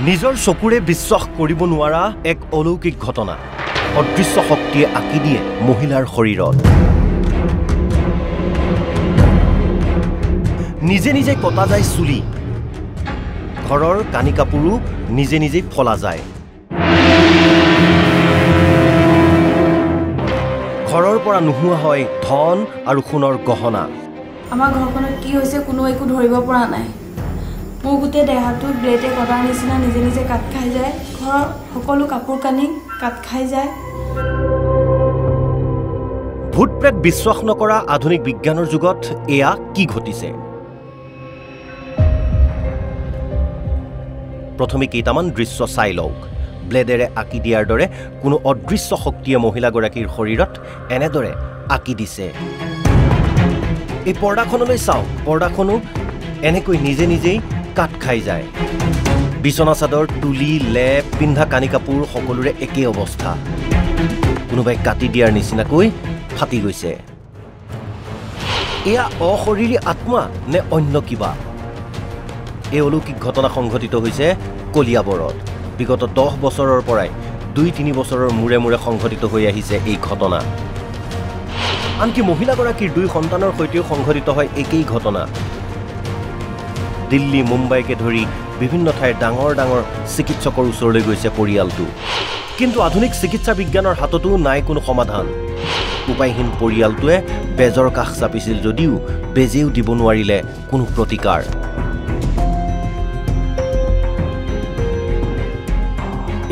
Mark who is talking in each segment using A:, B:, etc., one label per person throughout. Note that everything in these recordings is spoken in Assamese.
A: নিজৰ চকুৰে বিশ্বাস কৰিব নোৱাৰা এক অলৌকিক ঘটনা অদৃশ্য শক্তিয়ে আঁকি দিয়ে মহিলাৰ শৰীৰত নিজে নিজে কটা যায় চুলি ঘৰৰ কানি কাপোৰো নিজে নিজে ফলা যায় ঘৰৰ পৰা নোহোৱা হয় ধন আৰু সোণৰ গহনা
B: আমাৰ ঘৰখনত কি হৈছে কোনো একো ধৰিব পৰা নাই মোৰ গোটে দেহাটো ব্লেডে কটাৰ নিচিনা নিজে নিজে কাট খাই যায় ঘৰৰ সকলো কাপোৰ কানি কাট খাই যায়
A: ভূত প্ৰেত বিশ্বাস নকৰা আধুনিক বিজ্ঞানৰ যুগত এয়া কি ঘটিছে প্ৰথমে কেইটামান দৃশ্য চাই লওক ব্লেডেৰে আঁকি দিয়াৰ দৰে কোনো অদৃশ্য শক্তিয়ে মহিলাগৰাকীৰ শৰীৰত এনেদৰে আঁকি দিছে এই পৰ্দাখনলৈ চাওক পৰ্দাখনো এনেকৈ নিজে নিজেই কাট খাই যায় বিছনা চাদৰ তুলি লেপ পিন্ধা কানি কাপোৰ সকলোৰে একেই অৱস্থা কোনোবাই কাটি দিয়াৰ নিচিনাকৈ ফাটি গৈছে এয়া অশৰীৰী আত্মা নে অন্য কিবা এই অলৌকিক ঘটনা সংঘটিত হৈছে কলিয়াবৰত বিগত 10 বছৰৰ পৰাই 2-3 বছৰৰ মূৰে মূৰে সংঘটিত হৈ আহিছে এই ঘটনা আনকি মহিলাগৰাকীৰ 2 সন্তানৰ সৈতেও সংঘটিত হয় একেই ঘটনা দিল্লী মুম্বাইকে ধৰি বিভিন্ন ঠাইৰ ডাঙৰ ডাঙৰ চিকিৎসকৰ ওচৰলৈ গৈছে পৰিয়ালটো কিন্তু আধুনিক চিকিৎসা বিজ্ঞানৰ হাততো নাই কোনো সমাধান উপায়হীন পৰিয়ালটোৱে বেজৰ কাষ চাপিছিল যদিও বেজেও দিব নোৱাৰিলে কোনো প্ৰতিকাৰ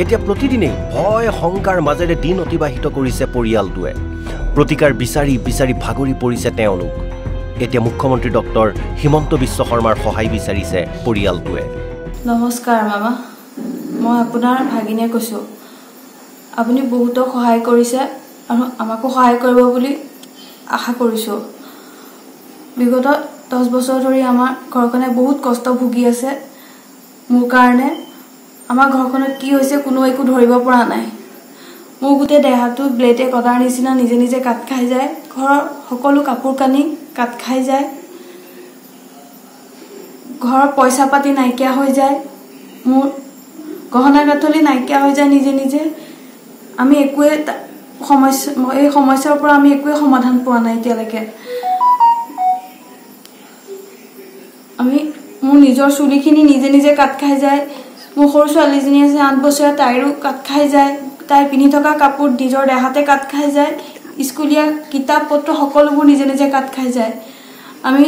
A: এতিয়া প্ৰতিদিনেই ভয় শংকাৰ মাজেৰে দিন অতিবাহিত কৰিছে পৰিয়ালটোৱে প্ৰতিকাৰ বিচাৰি বিচাৰি ভাগৰি পৰিছে তেওঁলোক এতিয়া মুখ্যমন্ত্ৰী ডক্টৰ হিমন্ত বিশ্ব শৰ্মাৰ সহায় বিচাৰিছে পৰিয়ালটোৱে
B: নমস্কাৰ মামা মই আপোনাৰ ভাগিনে কৈছোঁ আপুনি বহুতক সহায় কৰিছে আৰু আমাকো সহায় কৰিব বুলি আশা কৰিছোঁ বিগত 10 বছৰ ধৰি আমাৰ ঘৰখনে বহুত কষ্ট ভুগি আছে মোৰ কাৰণে আমাৰ ঘৰখনত কি হৈছে কোনো একো ধৰিব পৰা নাই মোৰ গোটে দেহাটো ব্লেডে কটাৰ নিচিনা নিজে নিজে কাট খাই যায় ঘৰৰ সকলো কাপোৰ কানি কাট খাই যায় ঘৰৰ পইচা পাতি নাইকিয়া হৈ যায় মোৰ গহনা গাঁথলি নাইকিয়া হৈ যায় নিজে নিজে আমি একোৱে এই সমস্যাৰ পৰা আমি একোৱে সমাধান পোৱা নাই এতিয়ালৈকে আমি মোৰ নিজৰ চুলিখিনি নিজে নিজে কাট খাই যায় মোৰ সৰু ছোৱালীজনী আছে 8 বছৰীয়া তাইৰো কাট খাই যায় তাই পিন্ধি থকা কাপোৰ নিজৰ দেহাতে কাট খাই যায় স্কুলীয়া কিতাপ পত্ৰ সকলোবোৰ নিজে নিজে কাট খাই যায় আমি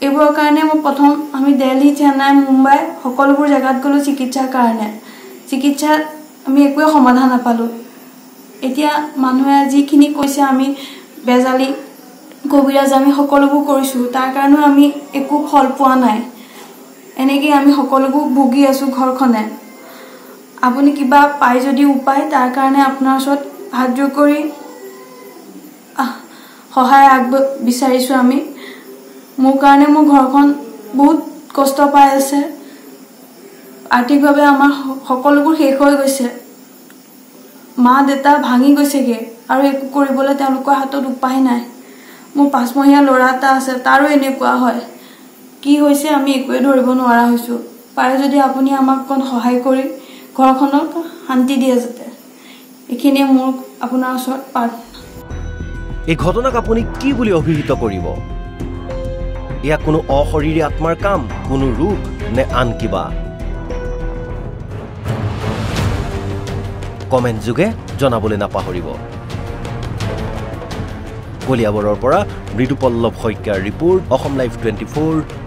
B: এইবোৰৰ কাৰণে প্ৰথম আমি দিল্লী চেন্নাই মুম্বাই সকলোবোৰ জায়গাত গলো চিকিৎসাৰ কাৰণে চিকিৎসাত আমি একোৱে সমাধান নাপালো এতিয়া মানুহে যিখিনি কৈছে আমি বেজালি কবিৰাজ আমি সকলোবোৰ কৰিছো তাৰ কাৰণে আমি একো ফল পোৱা নাই এনেকৈ আমি সকলোবোৰ ভুগি আছো ঘৰখনে আপুনি কিবা পাই যদি উপায় তাৰ কাৰণে আপোনাৰ ওচৰত হাত জোৰ কৰি সহায় বিচাৰিছো আমি মোৰ কাৰণে মোৰ ঘৰখন বহুত কষ্ট পাই আছে আৰ্থিকভাৱে আমাৰ সকলোবোৰ শেষ হৈ গৈছে মা দেউতা ভাঙি গৈছেগে আৰু একো কৰিবলৈ তেওঁলোকৰ হাতত উপায় নাই মোৰ 5 মহীয়া ল'ৰা এটা আছে তাৰো এনেকুৱা হয় কি হৈছে আমি একোৱে ধৰিব নোৱাৰা হৈছো পাৰে যদি আপুনি আমাক কোন সহায় কৰি ঘৰখনক শান্তি দিয়ে যাতে এখিনি মোৰ আপোনাৰ ওচৰত প্ৰাৰ্থনা
A: এই ঘটনাক আপুনি কি বুলি অভিহিত কৰিব ইয়া কোনো অশৰীৰী আত্মাৰ কাম কোনো ৰূপ নে আন কিবা কমেন্ট যোগে জনাবলৈ নাপাহৰিব কলিয়াবৰৰ পৰা মৃদুপল্লৱ শইকীয়াৰ ৰিপোৰ্ট অসম লাইভ 24